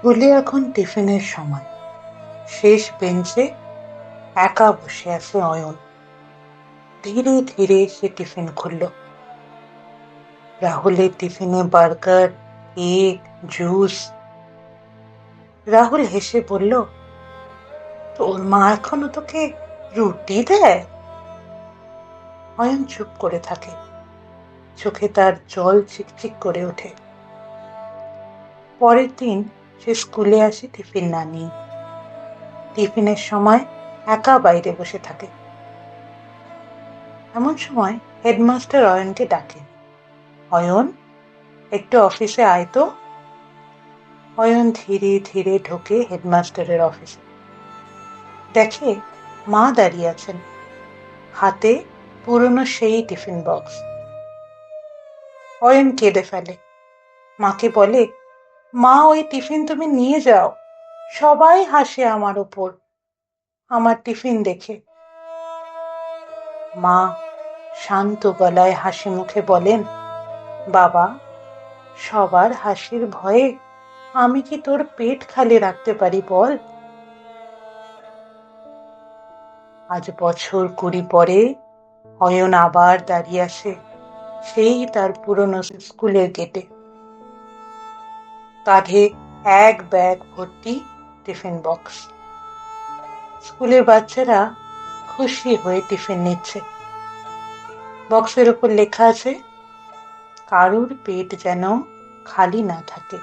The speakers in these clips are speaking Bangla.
স্কুলে এখন টিফিনের সময়। শেষ বেঞ্চে একা বসে আছে অয়ন। ধীরে ধীরে সে টিফিন খুলল। রাহুলের টিফিনে বার্গার, কেক, জুস। রাহুল হেসে বলল, তোর মা এখনো তোকে রুটি দেয়? অয়ন চুপ করে থাকে। চোখে তার জল চিকচিক করে ওঠে। পরের দিন সে স্কুলে আসে টিফিন না নিয়ে। টিফিনের সময় একা বাইরে বসে থাকে। এমন সময় হেডমাস্টার অয়নকে ডাকে, অয়ন, একটু অফিসে আয় তো। অয়ন ধীরে ধীরে ঢোকে হেডমাস্টারের অফিসে। দেখে মা দাঁড়িয়ে আছেন, হাতে পুরনো সেই টিফিন বক্স। অয়ন কেঁদে ফেলে। মাকে বলে, মা, ওই টিফিন তুমি নিয়ে যাও। সবাই হাসে আমার উপর, আমার টিফিন দেখে। মা শান্ত গলায় হাসি মুখে বলেন, বাবা, সবার হাসির ভয়ে আমি কি তোর পেট খালি রাখতে পারি বল? আজ বছর 20 পরে অয়ন আবার দাঁড়িয়ে আসে সেই তার পুরনো স্কুলের গেটে। কাঁধে এক ব্যাগ ভর্তি টিফিন বক্স। স্কুলের বাচ্চারা খুশি হয়ে টিফিন নিচ্ছে। বক্সের উপর লেখা আছে, কারুর পেট যেন খালি না থাকে।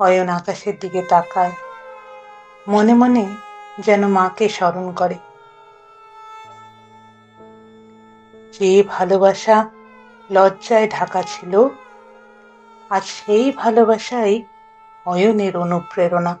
অয়ন আকাশের দিকে তাকায়, মনে মনে যেন মাকে স্মরণ করে। যে ভালোবাসা লজ্জায় ঢাকা ছিল, আজ সেই ভালোবাসাই অয়নের অনুপ্রেরণা।